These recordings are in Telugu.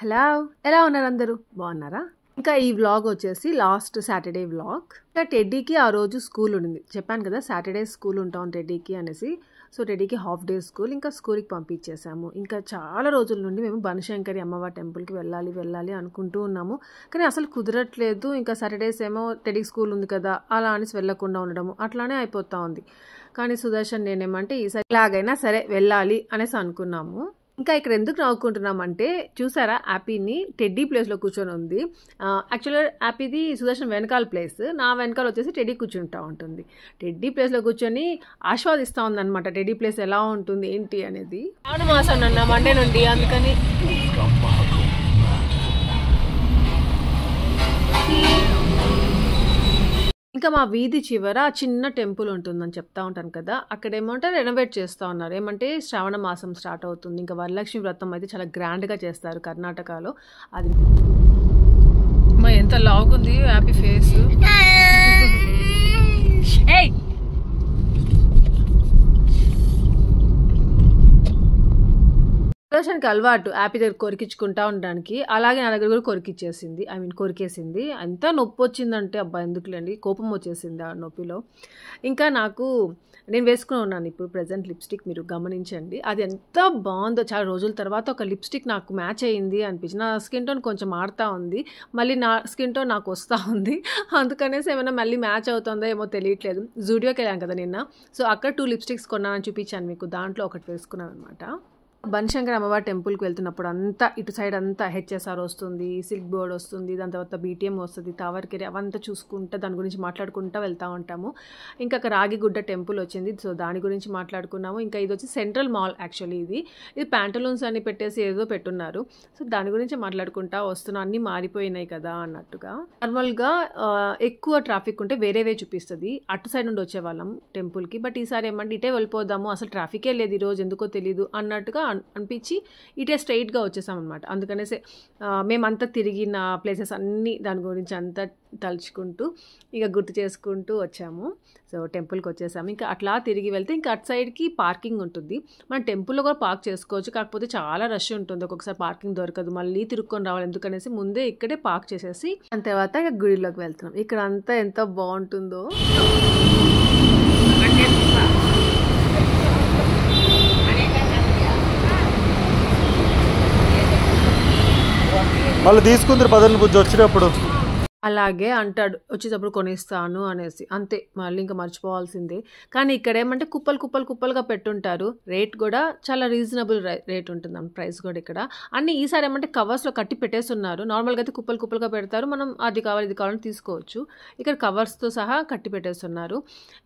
హలో, ఎలా ఉన్నారు అందరూ? బాగున్నారా? ఇంకా ఈ వ్లాగ్ వచ్చేసి లాస్ట్ సాటర్డే వ్లాగ్. ఇంకా టెడ్డీకి ఆ రోజు స్కూల్ ఉండింది, చెప్పాను కదా సాటర్డే స్కూల్ ఉంటాం టెడ్డీకి అనేసి. సో టెడ్డీకి హాఫ్ డే స్కూల్, ఇంకా స్కూల్కి పంపించేసాము. ఇంకా చాలా రోజుల నుండి మేము బనశంకరి అమ్మవారి టెంపుల్కి వెళ్ళాలి అనుకుంటూ ఉన్నాము, కానీ అసలు కుదరట్లేదు. ఇంకా సాటర్డేస్ ఏమో టెడ్డీకి స్కూల్ ఉంది కదా అలా అనేసి వెళ్ళకుండా ఉండడము అట్లానే అయిపోతూ ఉంది. కానీ సుదర్శన్ నేనేమంటే ఈసారి ఎలాగైనా సరే వెళ్ళాలి అనేసి అనుకున్నాము. ఇంకా ఇక్కడ ఎందుకు నవ్వుకుంటున్నామంటే, చూసారా యాపీని టెడ్డీ ప్లేస్లో కూర్చొని ఉంది. యాక్చువల్గా యాపీది సుదర్శన్ వెనకాల ప్లేస్, నా వెనకాల వచ్చేసి టెడ్డీ కూర్చుంటా ఉంటుంది. టెడ్డీ ప్లేస్లో కూర్చొని ఆస్వాదిస్తూ ఉందన్నమాట టెడ్డీ ప్లేస్ ఎలా ఉంటుంది ఏంటి అనేది. మాసం అన్న మండే నుండి, అందుకని ఇంకా మా వీధి చివర చిన్న టెంపుల్ ఉంటుందని చెప్తా ఉంటాను కదా, అక్కడ ఏమంటే రెనోవేట్ చేస్తూ ఉన్నారు. ఏమంటే శ్రావణ మాసం స్టార్ట్ అవుతుంది, ఇంకా వరలక్ష్మి వ్రతం అయితే చాలా గ్రాండ్గా చేస్తారు కర్ణాటకలో. అది ఎంత లాగుంది హ్యాపీ ఫేస్. సుదర్శన్కి అలవాటు హ్యాపీ దగ్గర కొరికించుకుంటా ఉండడానికి, అలాగే నా దగ్గర కూడా కొరికిచ్చేసింది, కొరికేసింది. అంతా నొప్పి వచ్చిందంటే అబ్బా ఎందుకులేండి, కోపం వచ్చేసింది ఆ నొప్పిలో. ఇంకా నేను వేసుకుని ఉన్నాను ఇప్పుడు ప్రజెంట్ లిప్స్టిక్, మీరు గమనించండి అది ఎంత బాగుందో. చాలా రోజుల తర్వాత ఒక లిప్స్టిక్ నాకు మ్యాచ్ అయ్యింది అనిపించింది. నా స్కిన్ టోన్ కొంచెం మారుతూ ఉంది, మళ్ళీ నా స్కిన్ టోన్ నాకు వస్తూ ఉంది, అందుకనేసి ఏమైనా మళ్ళీ మ్యాచ్ అవుతుందో ఏమో తెలియట్లేదు. జూడియోకి వెళ్ళాను కదా నిన్న, సో అక్కడ 2 లిప్స్టిక్స్ కొన్నానని చూపించాను మీకు, దాంట్లో ఒకటి వేసుకున్నాను అనమాట. బనశంకరి అమ్మవారి టెంపుల్కి వెళ్తున్నప్పుడు అంతా ఇటు సైడ్ అంతా హెచ్ఎస్ఆర్ వస్తుంది, సిల్క్ బోర్డ్ వస్తుంది, దాని తర్వాత బీటీఎం వస్తుంది, తావర్కెరి, అవంతా చూసుకుంటూ దాని గురించి మాట్లాడుకుంటూ వెళ్తూ ఉంటాము. ఇంకా అక్కడ రాగిగుడ్డ టెంపుల్ వచ్చింది, సో దాని గురించి మాట్లాడుకున్నాము. ఇంకా ఇది వచ్చి సెంట్రల్ మాల్, యాక్చువల్లీ ఇది ప్యాంటలూన్స్ అని పెట్టేసి ఏదో పెట్టున్నారు, సో దాని గురించి మాట్లాడుకుంటా వస్తున్నాం. అన్నీ మారిపోయినాయి కదా అన్నట్టుగా. నార్మల్గా ఎక్కువ ట్రాఫిక్ ఉంటే వేరేవే చూపిస్తుంది, అటు సైడ్ నుండి వచ్చేవాళ్ళం టెంపుల్కి. బట్ ఈసారి ఏమంటే ఇటే వెళ్ళిపోదాము, అసలు ట్రాఫికే లేదు ఈరోజు ఎందుకో తెలీదు అన్నట్టుగా అనిపించి ఇటే స్ట్రైట్గా వచ్చేసామన్నమాట. అందుకనేసి మేమంతా తిరిగిన ప్లేసెస్ అన్నీ దాని గురించి అంతా తలుచుకుంటూ ఇక గుర్తు చేసుకుంటూ వచ్చాము. సో టెంపుల్కి వచ్చేసాము. ఇంకా అట్లా తిరిగి వెళ్తే ఇంకా అటు సైడ్కి పార్కింగ్ ఉంటుంది, మనం టెంపుల్లో కూడా పార్క్ చేసుకోవచ్చు, కాకపోతే చాలా రష్ ఉంటుంది, ఒక్కొక్కసారి పార్కింగ్ దొరకదు, మళ్ళీ తిరుక్కొని రావాలి. ఎందుకనేసి ముందే ఇక్కడే పార్క్ చేసేసి దాని తర్వాత ఇక గుడిలోకి వెళ్తున్నాం. ఇక్కడ అంతా ఎంత బాగుంటుందో. మళ్ళీ తీసుకుందరు పదండి బుజ్జి వచ్చినప్పుడు. అలాగే అంటాడు వచ్చేటప్పుడు కొనిస్తాను అనేసి, అంతే మళ్ళీ ఇంకా మర్చిపోవాల్సిందే. కానీ ఇక్కడ ఏమంటే కుప్పలుగా పెట్టుంటారు, రేట్ కూడా చాలా రీజనబుల్ రేట్ ఉంటుంది ప్రైస్ కూడా ఇక్కడ. అన్నీ ఈసారి ఏమంటే కవర్స్లో కట్టి పెట్టేస్తున్నారు, నార్మల్గా అయితే కుప్పలుగా పెడతారు, మనం అది కావాలి ఇది కావాలని తీసుకోవచ్చు. ఇక్కడ కవర్స్తో సహా కట్టి పెట్టేస్తున్నారు.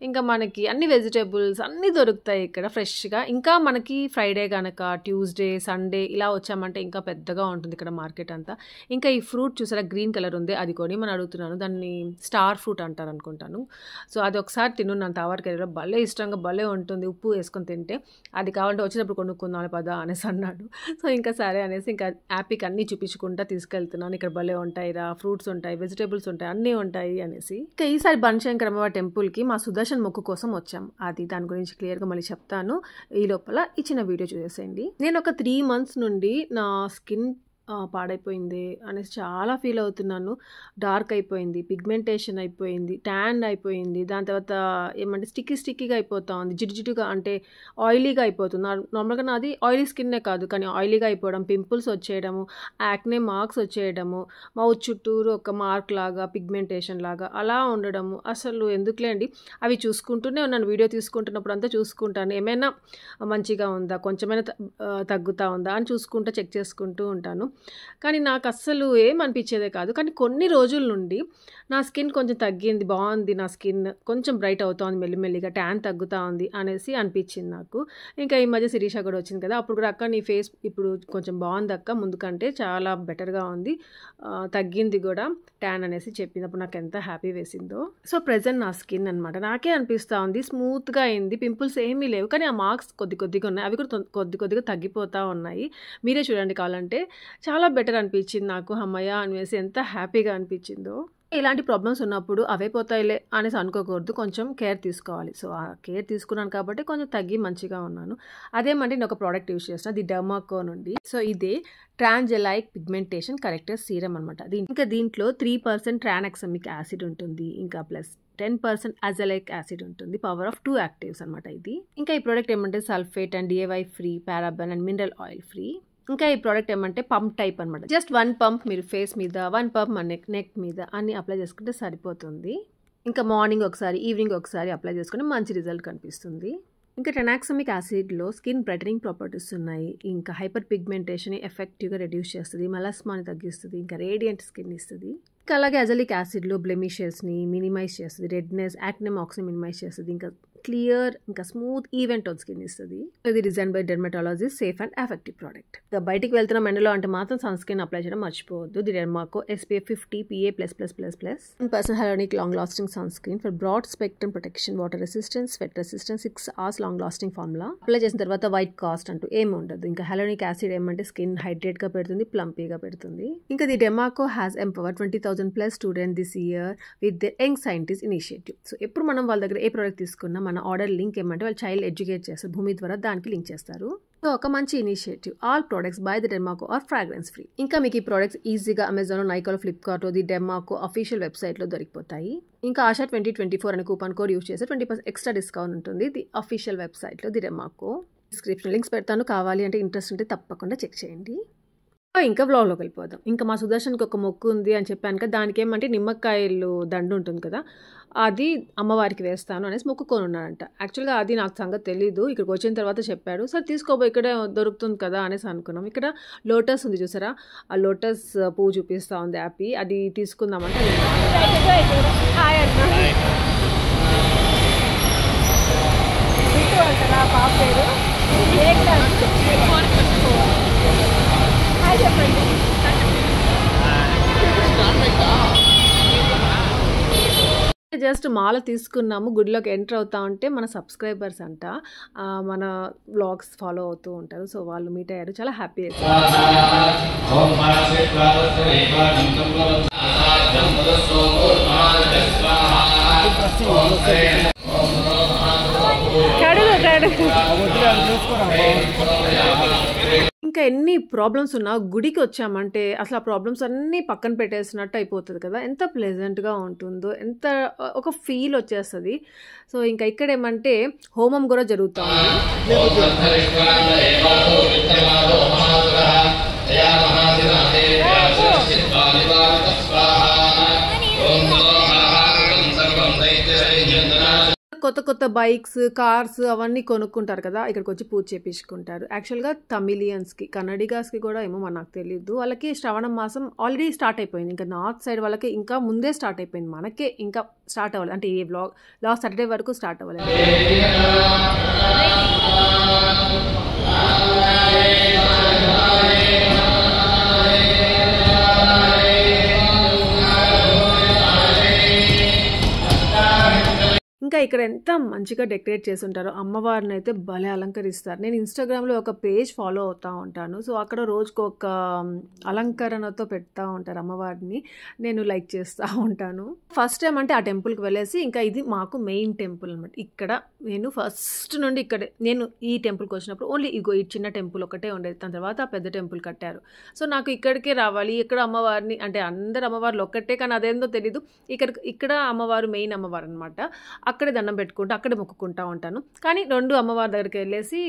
ఇంకా మనకి అన్ని వెజిటేబుల్స్ అన్నీ దొరుకుతాయి ఇక్కడ ఫ్రెష్గా. ఇంకా మనకి ఫ్రైడే కనుక ట్యూస్డే సండే ఇలా వచ్చామంటే ఇంకా పెద్దగా ఉంటుంది ఇక్కడ మార్కెట్ అంతా. ఇంకా ఈ ఫ్రూట్ చూసారా గ్రీన్ కలర్ ఉంది, అది కొని అని అడుగుతున్నాను, దాన్ని స్టార్ ఫ్రూట్ అంటారు అనుకుంటాను. సో అది ఒకసారి తిన్నాను తావర్కెరీలో, భలే ఇష్టంగా భలే ఉంటుంది, ఉప్పు వేసుకొని తింటే. అది కావాలంటే వచ్చేటప్పుడు కొనుక్కుందాం పదా అనేసి అన్నాడు. సో ఇంకా సరే అనేసి ఇంకా యాపీకి అన్నీ చూపించుకుంటా తీసుకెళ్తున్నాను, ఇక్కడ భలే ఉంటాయిరా, ఫ్రూట్స్ ఉంటాయి, వెజిటేబుల్స్ ఉంటాయి, అన్నీ ఉంటాయి అనేసి. ఇంకా ఈసారి బనశంకరి అమ్మవారి టెంపుల్కి మా సుదర్శన్ మొక్కు కోసం వచ్చాం, అది దాని గురించి క్లియర్గా మళ్ళీ చెప్తాను. ఈ లోపల ఈ చిన్న వీడియో చూసేసేయండి. నేను ఒక 3 months నుండి నా స్కిన్ పాడైపోయింది అనేసి చాలా ఫీల్ అవుతున్నాను. డార్క్ అయిపోయింది, పిగ్మెంటేషన్ అయిపోయింది, ట్యాన్ అయిపోయింది, దాని తర్వాత ఏమంటే స్టిక్కీగా అయిపోతా ఉంది, జిడ్డుగా అంటే ఆయిలీగా అయిపోతుంది. నార్మల్గా నాది ఆయిలీ స్కిన్నే కాదు, కానీ ఆయిలీగా అయిపోవడం, పింపుల్స్ వచ్చేయడము, యాక్నే మార్క్స్ వచ్చేయడము, మౌత్ చుట్టూరు ఒక మార్క్ లాగా పిగ్మెంటేషన్ లాగా అలా ఉండడము. అసలు ఎందుకులేండి, అవి చూసుకుంటూనే ఉన్నాను, వీడియో తీసుకుంటున్నప్పుడు అంతా చూసుకుంటాను, ఏమైనా మంచిగా ఉందా, కొంచెమైనా తగ్గుతూ ఉందా అని చూసుకుంటూ చెక్ చేసుకుంటూ ఉంటాను. కానీ నాకు అస్సలు ఏమనిపించేదే కాదు. కానీ కొన్ని రోజుల నుండి నా స్కిన్ కొంచెం తగ్గింది, బాగుంది, నా స్కిన్ కొంచెం బ్రైట్ అవుతుంది మెల్లిమెల్లిగా, ట్యాన్ తగ్గుతూ ఉంది అనేసి అనిపించింది నాకు. ఇంకా ఈ మధ్య శిరీష కూడా వచ్చింది కదా, అప్పుడు కూడా అక్క నీ ఫేస్ ఇప్పుడు కొంచెం బాగుంది అక్క, ముందు కంటే చాలా బెటర్గా ఉంది, తగ్గింది కూడా ట్యాన్ అనేసి చెప్పింది. అప్పుడు నాకు ఎంత హ్యాపీ వేసిందో. సో ప్రజెంట్ నా స్కిన్ అనమాట నాకే అనిపిస్తూ ఉంది స్మూత్గా అయింది, పింపుల్స్ ఏమీ లేవు, కానీ ఆ మార్క్స్ కొద్దిగా ఉన్నాయి, అవి కూడా కొద్దిగా తగ్గిపోతూ ఉన్నాయి. మీరే చూడండి కావాలంటే. చాలా బెటర్ అనిపించింది నాకు, అమ్మయ్య అనేసి ఎంత హ్యాపీగా అనిపించిందో. ఇలాంటి ప్రాబ్లమ్స్ ఉన్నప్పుడు అవే పోతాయిలే అనేసి అనుకోకూడదు. కొంచెం కేర్ తీసుకోవాలి. సో, ఆ కేర్ తీసుకున్నాను కాబట్టి కొంచెం తగ్గి మంచిగా ఉన్నాను. అదేమంటే నేను ఒక ప్రోడక్ట్ యూజ్ చేసిన ది డెర్మాకో నుండి. సో, ఇదే ట్రాన్జెలైక్ పిగ్మెంటేషన్ కరెక్టర్ సీరం అనమాట. ఇంకా దీంట్లో 3% ట్రాన్ఎక్సమిక్ యాసిడ్ ఉంటుంది. ఇంకా ప్లస్ 10% అజలైక్ యాసిడ్ ఉంటుంది. పవర్ ఆఫ్ 2 యాక్టివ్స్ అనమాట ఇది. ఇంకా ఈ ప్రోడక్ట్ ఏమంటే sulphate and DIY free, paraben and mineral oil free. ఇంకా ఈ ప్రోడక్ట్ ఏమంటే పంప్ టైప్ అనమాట. జస్ట్ 1 పంప్ మీరు ఫేస్ మీద, 1 పంప్ మన నెక్ మీద అన్ని అప్లై చేసుకుంటే సరిపోతుంది. ఇంకా మార్నింగ్ ఒకసారి, ఈవినింగ్ ఒకసారి అప్లై చేసుకుంటే మంచి రిజల్ట్ కనిపిస్తుంది. ఇంకా ట్రాన్ఎక్సమిక్ యాసిడ్లో స్కిన్ బ్రైటనింగ్ ప్రాపర్టీస్ ఉన్నాయి. ఇంకా హైపర్ పిగ్మెంటేషన్ ఎఫెక్టివ్గా రెడ్యూస్ చేస్తుంది, మెలాస్మాని తగ్గిస్తుంది, ఇంకా రేడియంట్ స్కిన్ ఇస్తుంది. ఇంకా అలాగే అజలిక్ యాసిడ్లో బ్లెమిషెస్ని మినిమైజ్ చేస్తుంది, రెడ్నెస్, యాక్నే మార్క్స్ని మినిమైజ్ చేస్తుంది, ఇంకా క్లియర్ ఇంకా స్మూత్ ఈవెన్ టోన్ స్కిన్ ఇస్తుంది. ఇది design by dermatologist, safe and effective product. ఇంకా బయటికి వెళ్తున్న ఎండలో అంటే మాత్రం సన్ స్క్రీన్ అప్లై చేయడం మర్చిపోవద్దు. The Derma Co SPF 50 PA++++. 1% hyaluronic long lasting sunscreen for broad spectrum protection, water resistance, sweat resistance, 6 hours long lasting formula. Apply చేసిన తర్వాత వైట్ కాస్ట్ అంటూ ఏమి ఉండదు. ఇంకా హైలోనిక్ యాసిడ్ ఏమంటే స్కిన్ హైడ్రేట్ గా పెడుతుంది, ప్లంపీగా పెడుతుంది. ఇంకా the Derma Co has empowered 20,000+ student this year with the young scientist initiative. So ఎప్పుడు మనం వాళ్ళ దగ్గర ఏ ప్రోడక్ట్ తీసుకున్నా మన ఆర్డర్ లింక్ ఏమంటే వాళ్ళు చైల్డ్ ఎడ్యుకేట్ చేస్తారు, భూమి ద్వారా దానికి లింక్ చేస్తారు. సో ఒక మంచి initiative. All products by the Derma Co are fragrance free. ఇంకా మీకు ఈ ప్రొడక్ట్స్ ఈజీగా అమెజాన్, నైకాలో, ఫ్లిప్కార్ట్, ది డెర్మాకో అఫీషియల్ వెబ్సైట్లో దొరికిపోతాయి. ఇంకా ఆశా 2024 అనే కూపన్ కోడ్ యూజ్ చేస్తే 20% ఎక్స్ట్రా డిస్కౌంట్ ఉంటుంది ది అఫీషియల్ వెబ్సైట్లో ది డెర్మాకో. డిస్క్రిప్షన్ లింక్స్ పెడతాను, కావాలి అంటే ఇంట్రెస్ట్ ఉంటే తప్పకుండా చెక్ చేయండి. ఇంకా వ్లాగ్లోకి వెళ్ళిపోదాం. ఇంకా మా సుదర్శన్కి ఒక మొక్కు ఉంది అని చెప్పాను కదా, దానికి ఏమంటే నిమ్మకాయలు దండు ఉంటుంది కదా, అది అమ్మవారికి వేస్తాను అనేసి మొక్కుకొని ఉన్నాడంట. యాక్చువల్గా అది నాకు సంగతి తెలీదు, ఇక్కడికి వచ్చిన తర్వాత చెప్పాడు. సరే తీసుకోబో, ఇక్కడే దొరుకుతుంది కదా అనేసి అనుకున్నాం. ఇక్కడ లోటస్ ఉంది చూసారా, ఆ లోటస్ పువ్వు చూపిస్తూ ఉంది యాపీ, అది తీసుకుందామంటే జస్ట్ మాల తీసుకున్నాము. గుడిలోకి ఎంటర్ అవుతా ఉంటే మన సబ్స్క్రైబర్స్ అంట మన వ్లాగ్స్ ఫాలో అవుతూ ఉంటారు. సో వాళ్ళు మీట్ అయ్యారు, చాలా హ్యాపీ అయ్యారు. ఇంకా ఎన్ని ప్రాబ్లమ్స్ ఉన్నా గుడికి వచ్చామంటే అసలు ఆ ప్రాబ్లమ్స్ అన్నీ పక్కన పెట్టేసినట్టు అయిపోతుంది కదా, ఎంత ప్లెజెంట్గా ఉంటుందో, ఎంత ఒక ఫీల్ వచ్చేస్తుంది. సో ఇంకా ఇక్కడ ఏమంటే హోమం కూడా జరుగుతుంది. కొత్త కొత్త బైక్స్, కార్స్ అవన్నీ కొనుక్కుంటారు కదా, ఇక్కడికి వచ్చి పూజ చేయించుకుంటారు. యాక్చువల్గా తమిళియన్స్కి, కన్నడిగాస్కి కూడా ఏమో నాకు తెలియదు, వాళ్ళకి శ్రావణ మాసం ఆల్రెడీ స్టార్ట్ అయిపోయింది. ఇంకా నార్త్ సైడ్ వాళ్ళకి ఇంకా ముందే స్టార్ట్ అయిపోయింది, మనకే ఇంకా స్టార్ట్ అవ్వాలి. అంటే ఈ వ్లాగ్ లాస్ట్ సాటర్డే వరకు స్టార్ట్ అవ్వలేదు. ఇంకా ఇక్కడ ఎంత మంచిగా డెకరేట్ చేసి ఉంటారో, అమ్మవారిని అయితే భలే అలంకరిస్తారు. నేను ఇన్స్టాగ్రామ్లో ఒక పేజ్ ఫాలో అవుతూ ఉంటాను. సో అక్కడ రోజుకు ఒక అలంకరణతో పెడతా ఉంటారు అమ్మవారిని, నేను లైక్ చేస్తూ ఉంటాను. ఫస్ట్ టైం అంటే ఆ టెంపుల్కి వెళ్ళేసి, ఇంకా ఇది మాకు మెయిన్ టెంపుల్ అనమాట. ఇక్కడ నేను ఫస్ట్ నుండి ఇక్కడే, నేను ఈ టెంపుల్కి వచ్చినప్పుడు ఓన్లీ ఈ చిన్న టెంపుల్ ఒకటే ఉండేది, దాని తర్వాత ఆ పెద్ద టెంపుల్ కట్టారు. సో నాకు ఇక్కడికే రావాలి, ఇక్కడ అమ్మవారిని అంటే అందరు అమ్మవార్లు ఒక్కటే, కానీ అదేందో తెలీదు, ఇక్కడ అమ్మవారు మెయిన్ అమ్మవారు అనమాట. అక్కడే దండం పెట్టుకుంటూ అక్కడే మొక్కుకుంటూ ఉంటాను. కానీ 2 అమ్మవారి దగ్గరికి వెళ్ళేసి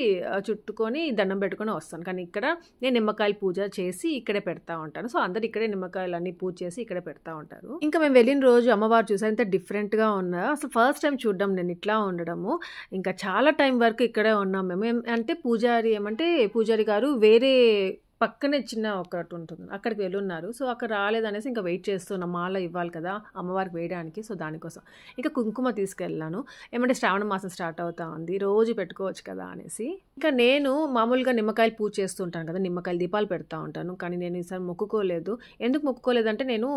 చుట్టుకొని దండం పెట్టుకొని వస్తాను. కానీ ఇక్కడ నేను నిమ్మకాయలు పూజ చేసి ఇక్కడే పెడతా ఉంటాను. సో అందరు ఇక్కడే నిమ్మకాయలు అన్ని పూజ చేసి ఇక్కడే పెడతా ఉంటారు. ఇంకా మేము వెళ్ళిన రోజు అమ్మవారు చూసాను, ఎంత డిఫరెంట్గా ఉన్నా, అసలు ఫస్ట్ టైం చూడడం నేను ఇట్లా ఉండడము. ఇంకా చాలా టైం వరకు ఇక్కడే ఉన్నాం మేము. అంటే పూజారి గారు వేరే పక్కనే చిన్న ఒకటి ఉంటుంది, అక్కడికి వెళ్ళున్నారు. సో అక్కడ రాలేదనేసి ఇంకా వెయిట్ చేస్తున్నాం, మాల ఇవ్వాలి కదా అమ్మవారికి వేయడానికి. సో దానికోసం ఇంకా కుంకుమ తీసుకెళ్ళాను. ఏమంటే శ్రావణ మాసం స్టార్ట్ అవుతా ఉంది, రోజు పెట్టుకోవచ్చు కదా అనేసి. ఇంకా నేను మామూలుగా నిమ్మకాయలు పూజ చేస్తుంటాను కదా, నిమ్మకాయలు దీపాలు పెడతా ఉంటాను. కానీ నేను ఈసారి మొక్కుకోలేదు. ఎందుకు మొక్కుకోలేదంటే నేను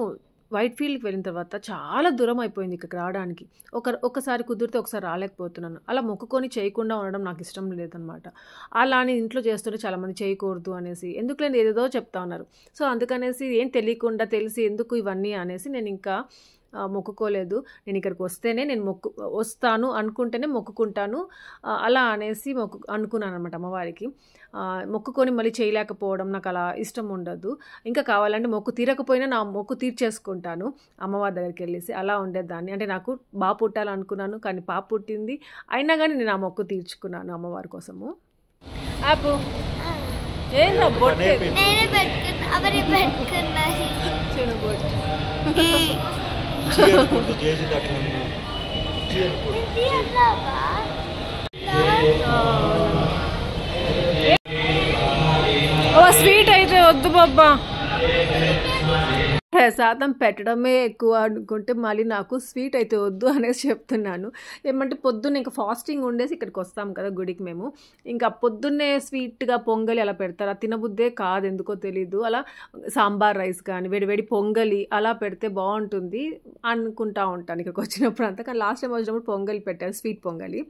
వైట్ ఫీల్డ్కి వెళ్ళిన తర్వాత చాలా దూరం అయిపోయింది ఇక్కడికి రావడానికి. ఒక్కసారి కుదిరితే ఒకసారి రాలేకపోతున్నాను. అలా మొక్కుకొని చేయకుండా ఉండడం నాకు ఇష్టం లేదనమాట. అలా అని ఇంట్లో చేస్తుంటే చాలామంది చేయకూడదు అనేసి, ఎందుకులేండి ఏదేదో చెప్తా ఉన్నారు. సో అందుకనేసి ఏం తెలియకుండా తెలిసి ఎందుకు ఇవన్నీ అనేసి నేను ఇంకా మొక్కుకోలేదు. నేను ఇక్కడికి వస్తేనే నేను వస్తాను అనుకుంటేనే మొక్కుకుంటాను అలా అనేసి అనుకున్నాను అనమాట అమ్మవారికి. మొక్కుకొని మళ్ళీ చేయలేకపోవడం నాకు అలా ఇష్టం ఉండదు. ఇంకా కావాలంటే మొక్కు తీరకపోయినా నా మొక్కు తీర్చేసుకుంటాను అమ్మవారి దగ్గరికి వెళ్ళేసి. అలా ఉండేదాన్ని. అంటే నాకు బాగా పుట్టాలనుకున్నాను, కానీ పాప పుట్టింది. అయినా కానీ నేను ఆ మొక్కు తీర్చుకున్నాను అమ్మవారి కోసము. ఆపు ఏందా బొట్టు స్వీట్ అయితే వద్దు బాబా. ప్రసాదం పెట్టడమే ఎక్కువ అనుకుంటే మళ్ళీ నాకు స్వీట్ అయితే వద్దు అనేసి చెప్తున్నాను. ఏమంటే పొద్దున్న ఇంకా ఫాస్టింగ్ ఉండేసి ఇక్కడికి వస్తాం కదా గుడికి మేము. ఇంకా పొద్దున్నే స్వీట్గా పొంగలి అలా పెడతారు. అది తినబుద్దే కాదు, ఎందుకో తెలీదు. అలా సాంబార్ రైస్ కానీ వేడి పొంగలి అలా పెడితే బాగుంటుంది అనుకుంటా ఉంటాను ఇక్కడికి వచ్చినప్పుడు అంతా. కానీ లాస్ట్ టైం వచ్చినప్పుడు పొంగలి పెట్టారు, స్వీట్ పొంగలి.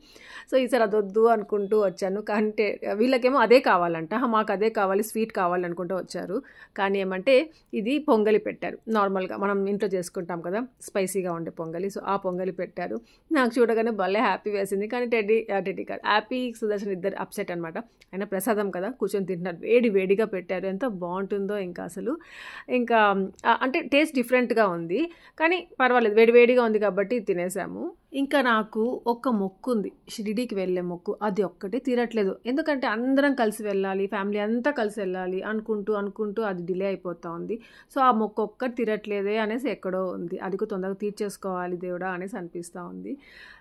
సో ఈసారి అది వద్దు అనుకుంటూ వచ్చాను. అంటే వీళ్ళకేమో అదే కావాలంట, మాకు అదే కావాలి స్వీట్ కావాలి అనుకుంటూ వచ్చారు. కానీ ఏమంటే ఇది పొంగలి పెట్టారు. నార్మల్గా మనం ఇంట్లో చేసుకుంటాం కదా స్పైసీగా ఉండే పొంగలి. సో ఆ పొంగలి పెట్టారు. నాకు చూడగానే భలే హ్యాపీ వేసింది. కానీ టెడ్డీ కాదు, హ్యాపీ సుదర్శన్ ఇద్దరు అప్సెట్ అనమాట. అయినా ప్రసాదం కదా కూర్చొని తింటున్నారు, వేడిగా పెట్టారు. ఎంత బాగుంటుందో ఇంకా అసలు. ఇంకా అంటే టేస్ట్ డిఫరెంట్గా ఉంది, కానీ పర్వాలేదు, వేడిగా ఉంది కాబట్టి తినేసాము. ఇంకా నాకు ఒక మొక్కు ఉంది, షిరిడీకి వెళ్ళే మొక్కు. అది ఒక్కటే తీరట్లేదు. ఎందుకంటే అందరం కలిసి వెళ్ళాలి, ఫ్యామిలీ అంతా కలిసి వెళ్ళాలి అనుకుంటూ అది డిలే అయిపోతూ ఉంది. సో ఆ మొక్కు ఒక్కటి తీరట్లేదే అనేసి ఎక్కడో ఉంది. అది కూడా తొందరగా తీర్చేసుకోవాలి దేవుడా అనేసి అనిపిస్తూ ఉంది.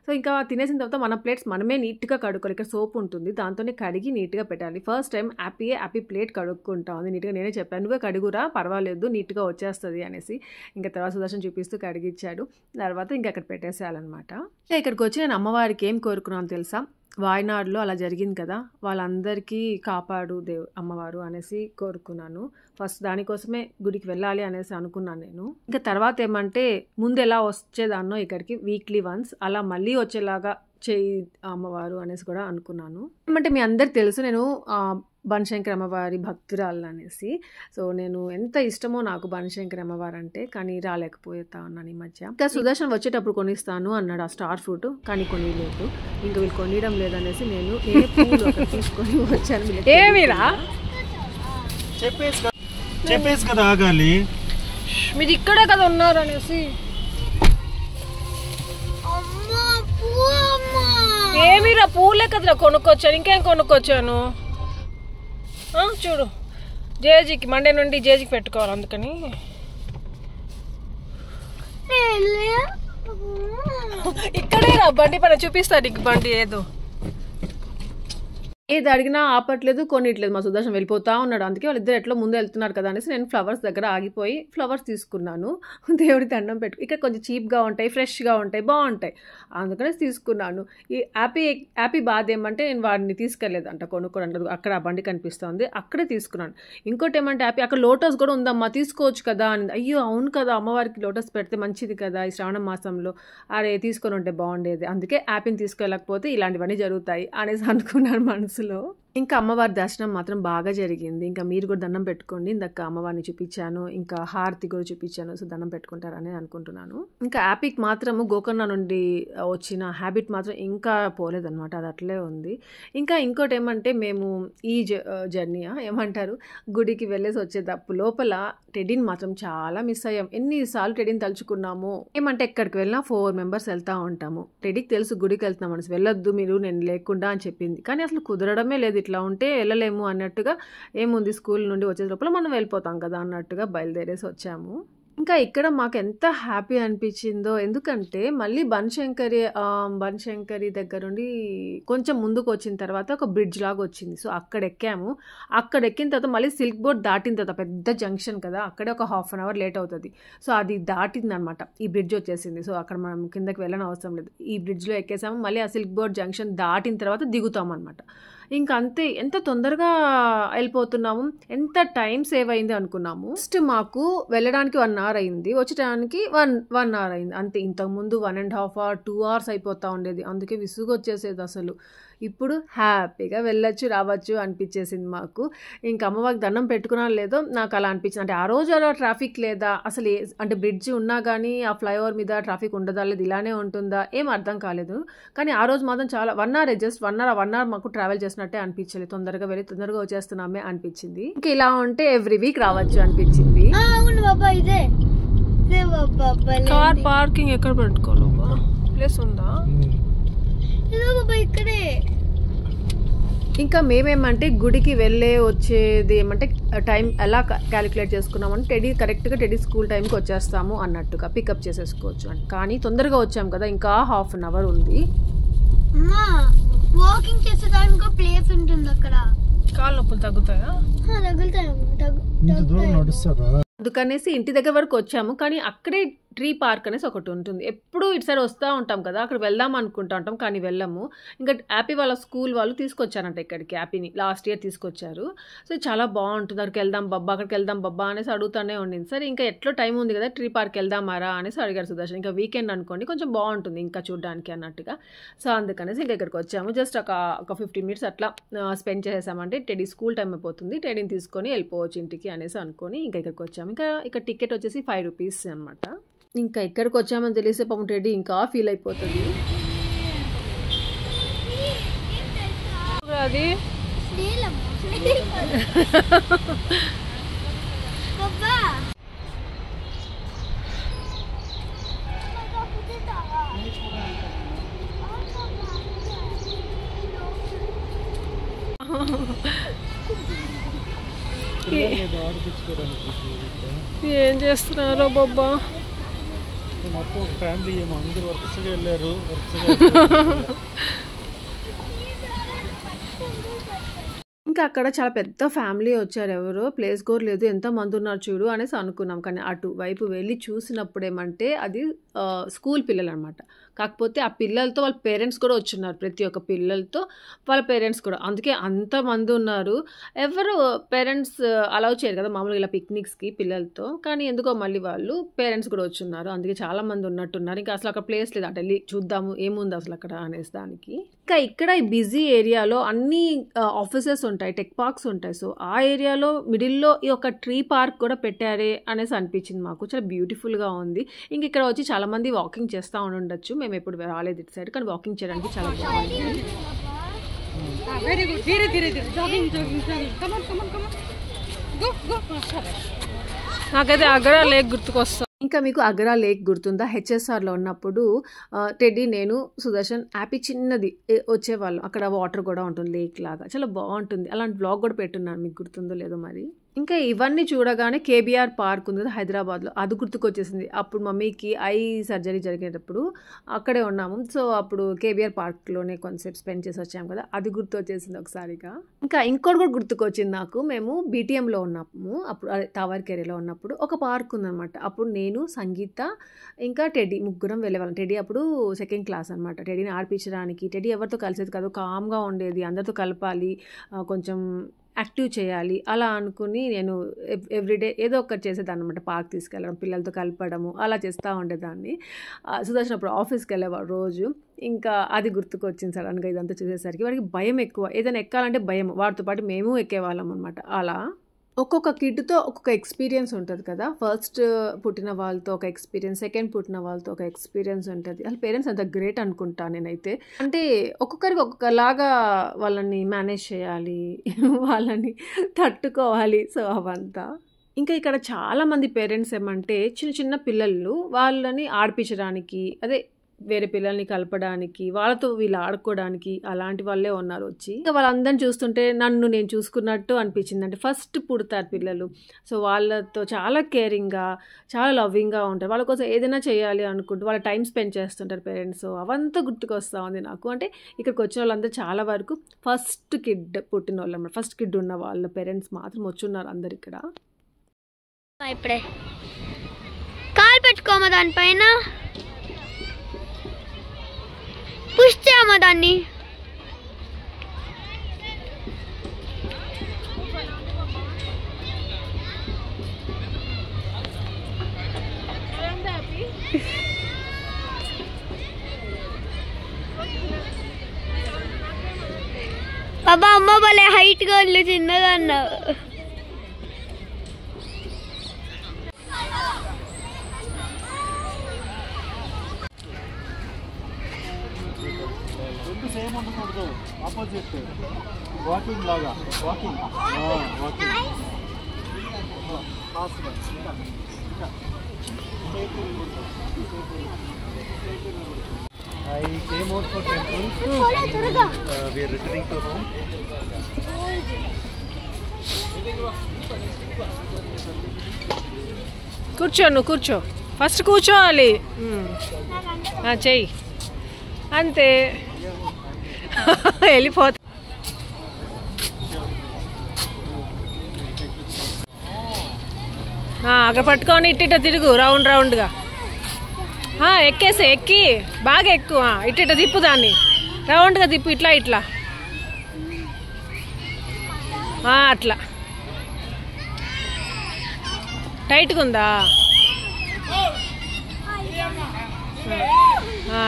సో ఇంకా తినేసిన తర్వాత మన ప్లేట్స్ మనమే నీట్గా కడుక్కోవాలి. ఇక్కడ సోప్ ఉంటుంది, దాంతోనే కడిగి నీట్గా పెట్టాలి. ఫస్ట్ టైం హ్యాపీ ప్లేట్ కడుక్కుంటా ఉంది నీట్గా. నేనే చెప్పాను, నువ్వే కడుగురా పర్వాలేదు నీట్గా వచ్చేస్తుంది అనేసి. ఇంకా తర్వాత సుదర్శన్ చూపిస్తూ కడిగిచ్చాడు. తర్వాత ఇంకా అక్కడ పెట్టేసేయాలన్నమాట. ఇక్కడికి వచ్చి నేను అమ్మవారికి ఏం కోరుకున్నాను తెలుసా? వాయనాడులో అలా జరిగింది కదా, వాళ్ళందరికీ కాపాడు అమ్మవారు అనేసి కోరుకున్నాను. ఫస్ట్ దానికోసమే గుడికి వెళ్ళాలి అనేసి అనుకున్నాను నేను. ఇంకా తర్వాత ఏమంటే ముందు ఎలా వచ్చేదాన్నో ఇక్కడికి వీక్లీ వన్స్ అలా మళ్ళీ వచ్చేలాగా చేయి అమ్మవారు అనేసి కూడా అనుకున్నాను. ఏమంటే మీ అందరికి తెలుసు నేను బనశంకరి అమ్మవారి భక్తురాలు అనేసి. సో నేను ఎంత ఇష్టమో నాకు బనశంకరి అమ్మవారు అంటే, కానీ రాలేకపోతా ఉన్నాను ఈ మధ్య. ఇంకా సుదర్శన్ వచ్చేటప్పుడు కొనిస్తాను అన్నాడు ఆ స్టార్ ఫ్రూట్, కానీ కొనిలేదు. ఇంకా వీళ్ళు కొనియడం లేదనేసి నేనే పూలు అక్కడ తీసుకొని వచ్చాను. ఏమిరా చెప్పేసి కదా ఆగాలి, మీరు ఇక్కడే కదా ఉన్నారు అనేసి. ఏమిరా పూలే కదరా కొనుక్కొచ్చాను, ఇంకేం కొనుక్కొచ్చాను చూడు. జేజీకి మండే నుండి జేజీకి పెట్టుకోవాలి, అందుకని. ఇక్కడే రా బండి పైన చూపిస్తా నీకు బండి. ఏది అడిగినా ఆపట్లేదు, కొనిట్లేదు. మా సుదర్శన్ వెళ్ళిపోతా ఉన్నాడు. అందుకే వాళ్ళిద్దరు ఎట్లా ముందు వెళ్తున్నారు కదా అనేసి నేను ఫ్లవర్స్ దగ్గర ఆగిపోయి ఫ్లవర్స్ తీసుకున్నాను. దేవుడి దండం పెట్టుకు. ఇక్కడ కొంచెం చీప్గా ఉంటాయి, ఫ్రెష్గా ఉంటాయి, బాగుంటాయి, అందుకనే తీసుకున్నాను. ఈ హ్యాపీ బాధ ఏమంటే నేను వాడిని తీసుకెళ్ళలేదు అంట కొనుక్కోవడానికి. అక్కడ ఆ బండి కనిపిస్తుంది, అక్కడే తీసుకున్నాను. ఇంకోటి ఏమంటే హ్యాపీ అక్కడ లోటస్ కూడా ఉందమ్మా తీసుకోవచ్చు కదా అని. అయ్యో అవును కదా, అమ్మవారికి లోటస్ పెడితే మంచిది కదా ఈ శ్రావణ మాసంలో, అరే తీసుకొని ఉంటే బాగుండేది. అందుకే హ్యాపీని తీసుకెళ్ళకపోతే ఇలాంటివన్నీ జరుగుతాయి అనేసి అనుకున్నాను మనసులో. ఇంకా అమ్మవారి దర్శనం మాత్రం బాగా జరిగింది. ఇంకా మీరు కూడా దండం పెట్టుకోండి. ఇందాక అమ్మవారిని చూపించాను, ఇంకా హారతి కూడా చూపించాను. సో దండం పెట్టుకుంటారని అనుకుంటున్నాను. ఇంకా హ్యాపీకి మాత్రము గోకర్ణ నుండి వచ్చిన హ్యాబిట్ మాత్రం ఇంకా పోలేదన్నమాట, అది అట్లే ఉంది. ఇంకా ఇంకోటి ఏమంటే మేము ఈ జర్నీ ఏమంటారు గుడికి వెళ్ళేసి వచ్చేటప్పుడు లోపల టెడ్డీని మాత్రం చాలా మిస్ అయ్యాం. ఎన్నిసార్లు టెడ్డీని తలుచుకున్నాము. ఏమంటే ఎక్కడికి వెళ్ళినా 4 మెంబర్స్ వెళ్తూ ఉంటాము. టెడ్డీకి తెలుసు గుడికి వెళ్తున్నాం అనేసి, వెళ్ళొద్దు మీరు నేను లేకుండా అని చెప్పింది. కానీ అసలు కుదరడమే లేదు. ఇట్లా ఉంటే వెళ్ళలేము అన్నట్టుగా, ఏముంది స్కూల్ నుండి వచ్చే లోపల మనం వెళ్ళిపోతాం కదా అన్నట్టుగా బయలుదేరేసి వచ్చాము. ఇంకా ఇక్కడ మాకు ఎంత హ్యాపీ అనిపించిందో, ఎందుకంటే మళ్ళీ బనశంకరి దగ్గర నుండి కొంచెం ముందుకు వచ్చిన తర్వాత ఒక బ్రిడ్జ్ లాగా వచ్చింది. సో అక్కడ ఎక్కాము. అక్కడ ఎక్కిన తర్వాత మళ్ళీ సిల్క్ బోర్డ్ దాటిన తర్వాత పెద్ద జంక్షన్ కదా, అక్కడే ఒక 1/2 అవర్ లేట్ అవుతుంది. సో అది దాటింది అనమాట, ఈ బ్రిడ్జ్ వచ్చేసింది. సో అక్కడ మనం కిందకి వెళ్ళని అవసరం లేదు, ఈ బ్రిడ్జ్లో ఎక్కేసాము. మళ్ళీ ఆ సిల్క్ బోర్డ్ జంక్షన్ దాటిన తర్వాత దిగుతాం అనమాట. ఇంకా అంతే ఎంత తొందరగా వెళ్ళిపోతున్నాము, ఎంత టైం సేవ్ అయింది అనుకున్నాము. ఫస్ట్ మాకు వెళ్ళడానికి 1 hour అయింది, వచ్చేటానికి 1 hour అయింది అంతే. ఇంతకుముందు 1.5 hours 2 hours అయిపోతూ ఉండేది, అందుకే విసుగు వచ్చేసేది అసలు. ఇప్పుడు హ్యాపీగా వెళ్ళొచ్చు రావచ్చు అనిపించేసింది మాకు. ఇంకా అమ్మవారికి దండం పెట్టుకున్నా లేదో నాకు అలా అనిపించింది. అంటే ఆ రోజు అలా ట్రాఫిక్ లేదా అసలు అంటే బ్రిడ్జ్ ఉన్నా కానీ ఆ ఫ్లైఓవర్ మీద ట్రాఫిక్ ఉండదా లేదు ఇలానే ఉంటుందా ఏం అర్థం కాలేదు. కానీ ఆ రోజు మాత్రం చాలా 1 hour జస్ట్ 1 hour మాకు ట్రావెల్ చేసినట్టే అనిపించలేదు, తొందరగా వెళ్ళి తొందరగా వచ్చేస్తున్నామే అనిపించింది. ఇంకా ఇలా ఉంటే ఎవ్రీ వీక్ రావచ్చు అనిపించింది. కార్ పార్కింగ్ ఎక్కడ పెట్టుకోవాలి, ప్లేస్ ఉందా? ఇంకా మేమేమంటే గుడికి వెళ్ళే వచ్చేది ఏమంటే టైం ఎలా క్యాలిక్యులేట్ చేసుకున్నామంటే కరెక్ట్గా స్కూల్ టైంకి వచ్చేస్తాము అన్నట్టుగా పికప్ చేసేసుకోవచ్చు అని. కానీ తొందరగా వచ్చాము కదా, ఇంకా 1/2 hour ఉంది. వాకింగ్ చేసేదానికి ప్లేస్ ఉంటుంది అక్కడ. కాళ్ళ నొప్పులు తగ్గుతాయా? అందుకనేసి ఇంటి దగ్గర వరకు వచ్చాము. కానీ అక్కడే ట్రీ పార్క్ అనేసి ఒకటి ఉంటుంది, ఎప్పుడు ఇటు సైడ్ వస్తూ ఉంటాం కదా, అక్కడ వెళ్దాం అనుకుంటా ఉంటాం కానీ వెళ్ళము. ఇంకా యాపీ వాళ్ళ స్కూల్ వాళ్ళు తీసుకొచ్చారంట ఇక్కడికి, యాపీని లాస్ట్ ఇయర్ తీసుకొచ్చారు. సో చాలా బాగుంటుంది, అక్కడికి వెళ్దాం బబ్బా అనేసి అడుగుతూనే ఉండింది. సరే ఇంకా ఎట్లో టైం ఉంది కదా ట్రీ పార్క్ వెళ్దామారా అనేసి అడిగారు సుదర్శన్. ఇంకా వీకెండ్ అనుకోండి కొంచెం బాగుంటుంది ఇంకా చూడడానికి అన్నట్టుగా. సో అందుకనేసి ఇంకా ఇక్కడికి వచ్చాము. జస్ట్ ఒక 15 minutes అట్లా స్పెండ్ చేసేసామంటే టెడీ స్కూల్ టైం అయిపోతుంది, టెడీని తీసుకొని వెళ్ళిపోవచ్చు ఇంటికి అనేసి అనుకొని ఇంకా ఇక్కడికి వచ్చాము. ఇంకా ఇక్కడ టికెట్ వచ్చేసి 5 rupees అనమాట. ఇంకా ఇక్కడికి వచ్చామని తెలిసే పాపం టెడ్డీ ఇంకా ఫీల్ అయిపోతుంది. అది ఏం చేస్తున్నారో బాబా, మొత్తం ఫ్యామిలీ ఏమో అందరూ వర్క్స్గా వెళ్ళారు. ఇంకా అక్కడ చాలా పెద్ద ఫ్యామిలీ వచ్చారు, ఎవరో ప్లేస్ కూడా లేదు, ఎంతమంది ఉన్నారు చూడు అనేసి అనుకున్నాం. కానీ అటువైపు వెళ్ళి చూసినప్పుడు ఏమంటే అది స్కూల్ పిల్లలు అనమాట. కాకపోతే ఆ పిల్లలతో వాళ్ళ పేరెంట్స్ కూడా వచ్చున్నారు, ప్రతి ఒక్క పిల్లలతో వాళ్ళ పేరెంట్స్ కూడా. అందుకే అంతమంది ఉన్నారు. ఎవరు పేరెంట్స్ అలౌ చేయరు కదా మామూలుగా ఇలా పిక్నిక్స్కి పిల్లలతో, కానీ ఎందుకో మళ్ళీ వాళ్ళు పేరెంట్స్ కూడా వచ్చున్నారు. అందుకే చాలామంది ఉన్నట్టున్నారు. ఇంకా అసలు అక్కడ ప్లేస్ లేదు, అంటే వెళ్ళి చూద్దాము ఏముంది అసలు అక్కడ అనేసి దానికి. ఇంకా ఇక్కడ ఈ బిజీ ఏరియాలో అన్ని ఆఫీసెస్ ఉంటాయి, టెక్ పార్క్స్ ఉంటాయి. సో ఆ ఏరియాలో మిడిల్లో ఈ ఒక ట్రీ పార్క్ కూడా పెట్టారే అనేసి అనిపించింది మాకు. చాలా బ్యూటిఫుల్గా ఉంది. ఇంక ఇక్కడ వచ్చి చాలామంది వాకింగ్ చేస్తూ ఉండొచ్చు, మేము ఎప్పుడు రాలేదు ఇటు సైడ్, కానీ వాకింగ్ చేయడానికి చాలా బాగుంది. నాకైతే అగరా లేక్ గుర్తుకొస్తా. ఇంకా మీకు అగరా లేక్ గుర్తుందా? హెచ్ఎస్ఆర్లో ఉన్నప్పుడు టెడ్డీ, నేను, సుదర్శన్, యాపీ చిన్నది వచ్చేవాళ్ళం. అక్కడ వాటర్ కూడా ఉంటుంది లేక్ లాగా, చాలా బాగుంటుంది. అలాంటి బ్లాగ్ కూడా పెట్టున్నాను, మీకు గుర్తుందో లేదో మరి. ఇంకా ఇవన్నీ చూడగానే కేబీఆర్ పార్క్ ఉంది కదా హైదరాబాద్లో, అది గుర్తుకొచ్చేసింది. అప్పుడు మమ్మీకి ఐ సర్జరీ జరిగేటప్పుడు అక్కడే ఉన్నాము. సో అప్పుడు కేబీఆర్ పార్క్లోనే కొంతసేపు స్పెండ్ చేసి వచ్చాము కదా, అది గుర్తు వచ్చేసింది ఒకసారిగా. ఇంకా ఇంకోటి కూడా గుర్తుకొచ్చింది నాకు. మేము బీటీఎంలో ఉన్నాము అప్పుడు, తావర్కేరిలో ఉన్నప్పుడు ఒక పార్క్ ఉందన్నమాట. అప్పుడు నేను, సంగీత, ఇంకా టెడ్డీ ముగ్గురం వెళ్ళేవాళ్ళం. టెడ్డీ అప్పుడు 2nd class అనమాట. టెడ్డీని ఆడిపించడానికి, టెడ్డీ ఎవరితో కలిసేది కాదు, కామ్గా ఉండేది, అందరితో కలపాలి, కొంచెం యాక్టివ్ చేయాలి అలా అనుకుని నేను ఎవ్రీడే ఏదో ఒకటి చేసేదాన్ని అనమాట. పార్క్ తీసుకెళ్ళడం, పిల్లలతో కలపడము అలా చేస్తూ ఉండేదాన్ని. సుదర్శన్ అప్పుడు ఆఫీస్కి వెళ్ళేవాడు రోజు. ఇంకా అది గుర్తుకొచ్చింది సడన్గా ఇదంతా చూసేసరికి. వాడికి భయం ఎక్కువ, ఏదైనా ఎక్కాలంటే భయం. వాడితో పాటు మేము ఎక్కేవాళ్ళం అనమాట. అలా ఒక్కొక్క కిడ్తో ఒక్కొక్క ఎక్స్పీరియన్స్ ఉంటుంది కదా. ఫస్ట్ పుట్టిన వాళ్ళతో ఒక ఎక్స్పీరియన్స్, సెకండ్ పుట్టిన వాళ్ళతో ఒక ఎక్స్పీరియన్స్ ఉంటుంది. అసలు పేరెంట్స్ అంత గ్రేట్ అనుకుంటాను నేనైతే. అంటే ఒక్కొక్కరికి ఒక్కొక్కలాగా వాళ్ళని మేనేజ్ చేయాలి, వాళ్ళని తట్టుకోవాలి. సో అవంతా ఇంకా ఇక్కడ చాలామంది పేరెంట్స్ ఏమంటే చిన్న చిన్న పిల్లలు వాళ్ళని ఆడిపించడానికి, అదే వేరే పిల్లల్ని కలపడానికి, వాళ్ళతో వీళ్ళు ఆడుకోవడానికి అలాంటి వాళ్ళే ఉన్నారు వచ్చి. ఇంకా వాళ్ళందరిని చూస్తుంటే నన్ను నేను చూసుకున్నట్టు అనిపించింది. అంటే ఫస్ట్ పుడతారు పిల్లలు, సో వాళ్ళతో చాలా కేరింగ్గా, చాలా లవ్వింగ్గా ఉంటారు. వాళ్ళ కోసం ఏదైనా చేయాలి అనుకుంటూ వాళ్ళ టైం స్పెండ్ చేస్తుంటారు పేరెంట్స్. సో అవంతా గుర్తుకొస్తూ ఉంది నాకు. అంటే ఇక్కడికి వచ్చిన వాళ్ళందరూ చాలా వరకు ఫస్ట్ కిడ్ పుట్టిన వాళ్ళు అన్నమాట. ఫస్ట్ కిడ్ ఉన్న వాళ్ళ పేరెంట్స్ మాత్రం వచ్చున్నారు అందరు ఇక్కడ. ఇప్పుడే కాలు పెట్టుకోమా దానిపైన, పుష్ చేయమా దాన్ని. బాబా అమ్మ భలే హైట్ గా ఉంది, చిన్నగా అన్నావు. సేమ్ ఉండకూడదు, ఆపోజిట్ వాకింగ్ లాగా. Walking I came out for temple. We are returning to home. కూర్చో, నువ్వు కూర్చో, ఫస్ట్ కూర్చోవాలి. చెయ్యి అంతే, వెళ్ళిపోతా. అక్కడ పట్టుకొని ఇట్టిట తిరుగు, రౌండ్ రౌండ్గా ఎక్కేసి, ఎక్కి బాగా ఎక్కువ ఇట్టిట తిప్పు, దాన్ని రౌండ్గా తిప్పు, ఇట్లా ఇట్లా అట్లా. టైట్గా ఉందా?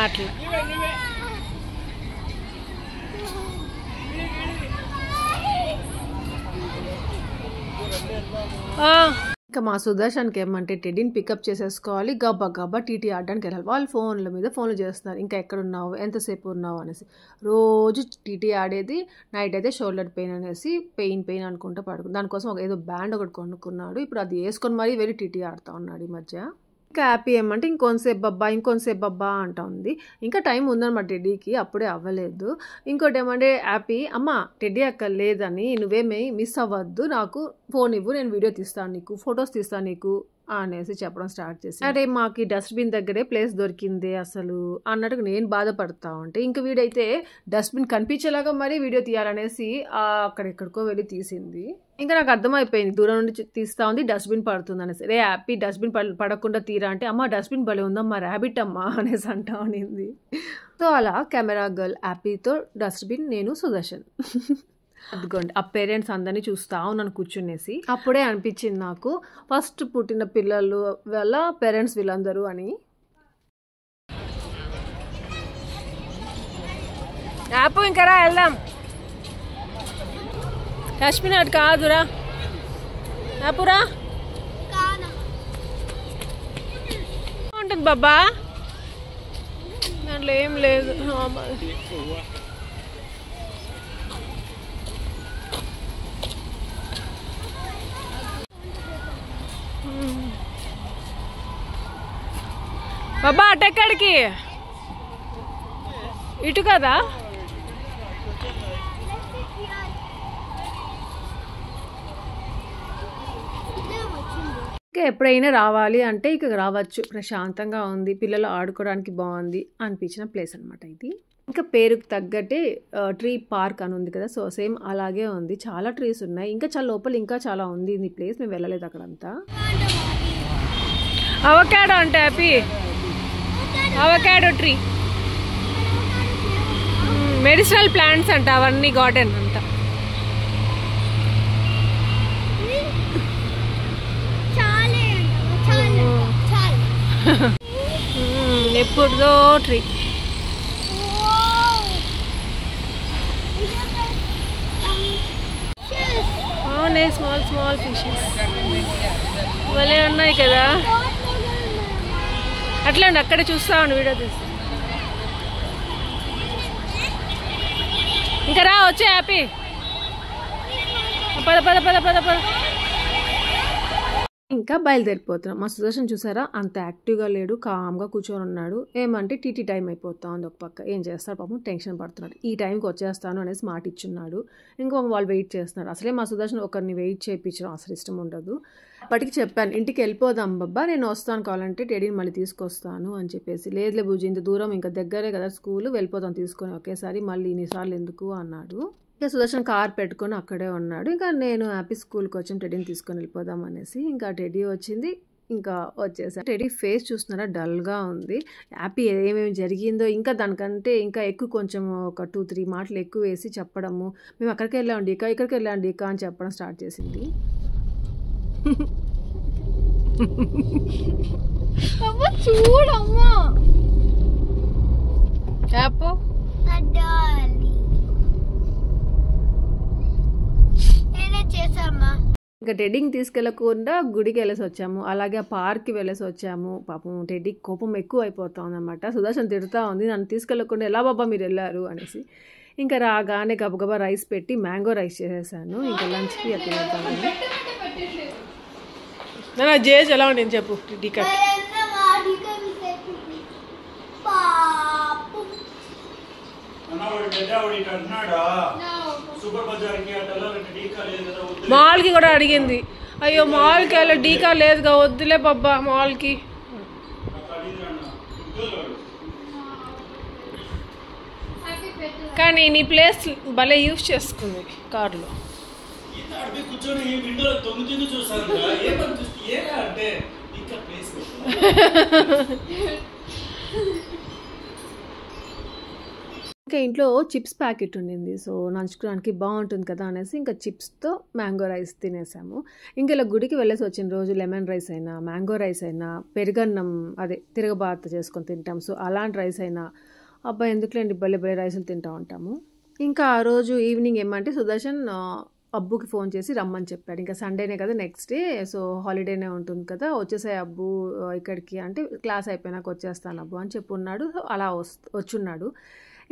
అట్లా. ఇంకా మా సుదర్శన్కి ఏమంటే టెడ్డీని పికప్ చేసేసుకోవాలి, గబ్బా గబ్బా టీటీ ఆడడానికి వెళ్ళాలి. వాళ్ళు ఫోన్ల మీద ఫోన్లు చేస్తున్నారు, ఇంకా ఎక్కడున్నావు, ఎంతసేపు ఉన్నావు అనేసి. రోజు టీటీ ఆడేది, నైట్ అయితే షోల్డర్ పెయిన్ అనేసి పెయిన్ అనుకుంటూ పడుకుంది. దానికోసం ఏదో బ్యాండ్ ఒకటి కొనుక్కున్నాడు, ఇప్పుడు అది వేసుకొని మరీ వెళ్ళి టీటీ ఆడుతూ ఉన్నాడు ఈ మధ్య. ఇంకా హ్యాపీ ఏమంటే ఇంకొంతసేపు బబ్బా అంటా ఉంది. ఇంకా టైం ఉందన్నమాట టెడ్డీకి, అప్పుడే అవ్వలేదు. ఇంకోటి ఏమంటే హ్యాపీ, అమ్మ టెడ్డీ అక్క లేదని నువ్వేమీ మిస్ అవ్వద్దు, నాకు ఫోన్ ఇవ్వు, నేను వీడియో తీస్తాను నీకు, ఫొటోస్ తీస్తాను నీకు అనేసి చెప్పడం స్టార్ట్ చేసి, అంటే మాకు డస్ట్బిన్ దగ్గరే ప్లేస్ దొరికింది అసలు అన్నట్టుగా నేను బాధపడతా ఉంటే, ఇంక వీడైతే డస్ట్బిన్ కనిపించేలాగా మరీ వీడియో తీయాలనేసి అక్కడెక్కడికో వెళ్ళి తీసింది. ఇంకా నాకు అర్థమైపోయింది, దూరం నుండి తీస్తా ఉంది, డస్ట్బిన్ పడుతుంది అనేసి. రే హ్యాపీ డస్ట్బిన్ పడకుండా తీరా అంటే, అమ్మ డస్ట్బిన్ భలే ఉందమ్మా, ర్యాబిట్ అమ్మా అనేసి అంటా ఉన్నింది. సో అలా కెమెరా గర్ల్ హ్యాపీతో డస్ట్బిన్, నేను సుదర్శన్. అదిగోండి ఆ పేరెంట్స్ అందరినీ చూస్తా ఉన్నాను కూర్చునేసి. అప్పుడే అనిపించింది నాకు, ఫస్ట్ పుట్టిన పిల్లలు వల్ల పేరెంట్స్ వీళ్ళందరూ అని. యాప్ ఇంకా రా వెళ్దాం. కాశ్మీర్ అటు కాదురా, యాపురా ఉంటుంది బాబా, దాంట్లో ఏం లేదు. బాబా అటెక్కడికి, ఇటు కదా. ఇంకా ఎప్పుడైనా రావాలి అంటే ఇక రావచ్చు, ప్రశాంతంగా ఉంది, పిల్లలు ఆడుకోవడానికి బాగుంది అనిపించిన ప్లేస్ అనమాట ఇది. ఇంకా పేరుకు తగ్గట్టే ట్రీ పార్క్ అని ఉంది కదా, సో సేమ్ అలాగే ఉంది, చాలా ట్రీస్ ఉన్నాయి, ఇంకా చాలా లోపల ఇంకా చాలా ఉంది ఈ ప్లేస్, మేము వెళ్ళలేదు అక్కడంతా. అవకాడో అంటే happy, avocado tree, medicinal plants అంట అవన్నీ, గార్డెన్ అంతా. ఎప్పుడుదో ట్రీ. అవునే, స్మాల్ ఫిషెస్ భలే ఉన్నాయి కదా. అట్లా అండి, అక్కడే చూస్తా ఉండి వీడియో తీస్తా. ఇంకా రా, వచ్చే హ్యాపీ, పద. ఇంకా బయలుదేరిపోతున్నాం. మా సుదర్శన్ చూసారా, అంత యాక్టివ్గా లేడు, కామ్గా కూర్చొని ఉన్నాడు. ఏమంటే టీటీ టైం అయిపోతా ఉంది ఒక పక్క, ఏం చేస్తాడు పాపం, టెన్షన్ పడుతున్నాడు. ఈ టైంకి వచ్చేస్తాను అనేసి మాట ఇచ్చున్నాడు. ఇంకో వాళ్ళు వెయిట్ చేస్తున్నారు. అసలే మా సుదర్శన్ ఒకరిని వెయిట్ చేయించడం అసలు ఇష్టం ఉండదు. అప్పటికి చెప్పాను, ఇంటికి వెళ్ళిపోదాం బాబా, నేను వస్తాను, కావాలంటే టెడీని మళ్ళీ తీసుకొస్తాను అని చెప్పేసి. లేదులే బుజ్జి, ఇంత దూరం ఇంకా దగ్గరే కదా స్కూల్, వెళ్ళిపోతాం తీసుకొని ఒకేసారి, మళ్ళీ ఇన్నిసార్లు ఎందుకు అన్నాడు. ఇంకా సుదర్శన్ కార్ పెట్టుకొని అక్కడే ఉన్నాడు. ఇంకా నేను హ్యాపీ స్కూల్కి వచ్చాం, టెడీని తీసుకొని వెళ్ళిపోదాం అనేసి. ఇంకా టెడీ వచ్చింది, ఇంకా వచ్చేసాను. టెడీ ఫేస్ చూస్తున్నారా, డల్గా ఉంది. హ్యాపీ ఏమేమి జరిగిందో ఇంకా దానికంటే ఇంకా ఎక్కువ, కొంచెం ఒక 2-3 మాటలు ఎక్కువ వేసి చెప్పడము, మేము అక్కడికి వెళ్ళాండి ఇక్కడికి వెళ్ళండి అని చెప్పడం స్టార్ట్ చేసింది. చూడమ్మా ఇంకా టెడ్డీని తీసుకెళ్లకుండా గుడికి వెళ్ళేసి వచ్చాము. అలాగే ఆ పార్క్కి వెళ్ళేసి వచ్చాము. పాపం టెడ్డీ కోపం ఎక్కువ అయిపోతా ఉందన్నమాట. సుదర్శన్ తిడుతూ ఉంది, నన్ను తీసుకెళ్లకుండా ఎలా బాబా మీరు వెళ్ళారు అనేసి. ఇంకా రాగానే గబగబా రైస్ పెట్టి మ్యాంగో రైస్ చేసేసాను. ఇంకా లంచ్కి అది తినేద్దామని. నా జేజ్ ఎలా ఉండేది చెప్పు. టీ కట్ మాల్కి కూడా అడిగింది. అయ్యో మాల్కి వెళ్ళి డీకా లేదుగా, వద్దులే బాబా మాల్కి. కానీ నీ ప్లేస్ భలే యూజ్ చేసుకుంది కార్లో. ఇంకా ఇంట్లో చిప్స్ ప్యాకెట్ ఉండింది. సో నంచుకోవడానికి బాగుంటుంది కదా అనేసి ఇంకా చిప్స్తో మ్యాంగో రైస్ తినేసాము. ఇంకా ఇలా గుడికి వెళ్ళేసి వచ్చిన రోజు లెమన్ రైస్ అయినా, మ్యాంగో రైస్ అయినా, పెరుగన్నం అదే తిరగబాత చేసుకొని తింటాం. సో అలాంటి రైస్ అయినా అబ్బాయి ఎందుకులేండి భలే భలే రైసులు తింటూ ఉంటాము. ఇంకా ఆ రోజు ఈవినింగ్ ఏమంటే సుదర్శన్ అబ్బుకి ఫోన్ చేసి రమ్మని చెప్పాడు. ఇంకా సండేనే కదా, నెక్స్ట్ డే, సో హాలిడేనే ఉంటుంది కదా, వచ్చేసాయి అబ్బు ఇక్కడికి అంటే క్లాస్ అయిపోయినాక వచ్చేస్తాను అబ్బు అని చెప్పున్నాడు. సో అలా వచ్చున్నాడు.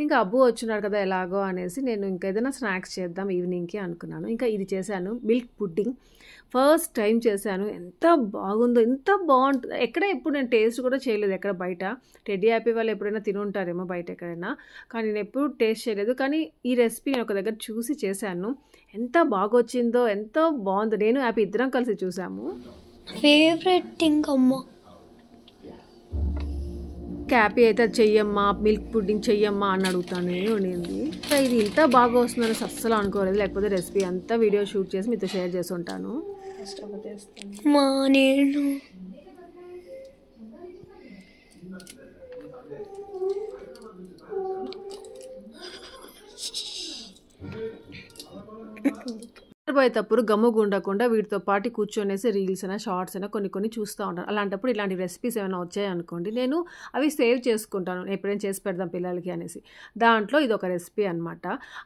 ఇంకా అబ్బు వచ్చున్నాడు కదా ఎలాగో అనేసి నేను ఇంకా ఏదైనా స్నాక్స్ చేద్దాం ఈవినింగ్కి అనుకున్నాను. ఇంకా ఇది చేశాను, మిల్క్ పుడ్డింగ్. ఫస్ట్ టైం చేశాను. ఎంత బాగుందో, ఎంత బాగుంటుంది. ఎక్కడ ఎప్పుడు నేను టేస్ట్ కూడా చేయలేదు ఎక్కడ బయట. టెడ్డీ హ్యాపీ వాళ్ళు ఎప్పుడైనా తినుంటారేమో బయట ఎక్కడైనా, కానీ నేను ఎప్పుడు టేస్ట్ చేయలేదు. కానీ ఈ రెసిపీ నేను ఒక దగ్గర చూసి చేశాను. ఎంత బాగా వచ్చిందో, ఎంత బాగుందో. నేను హ్యాపీ ఇద్దరం కలిసి చూసాము. ఫేవరెట్ థింగ్ అమ్మ హ్యాపీ అయితే చెయ్యమ్మా, మిల్క్ పుడ్డింగ్ చెయ్యమ్మా అని అడుగుతానే ఉండింది. ఇది ఇంత బాగా వస్తుందని అస్సలు అనుకోలేదు. లేకపోతే రెసిపీ అంతా వీడియో షూట్ చేసి మీతో షేర్ చేసి ఉంటాను. నేను పోయేటప్పుడు గమ్ముగా ఉండకుండా వీటితో పాటు కూర్చొనేసి రీల్స్ అయినా షార్ట్స్ అయినా కొన్ని చూస్తూ ఉంటాను. అలాంటప్పుడు ఇలాంటి రెసిపీస్ ఏమైనా వచ్చాయనుకోండి, నేను అవి సేవ్ చేసుకుంటాను, ఎప్పుడైనా చేసి పెడదాం పిల్లలకి అనేసి. దాంట్లో ఇది ఒక రెసిపీ అనమాట.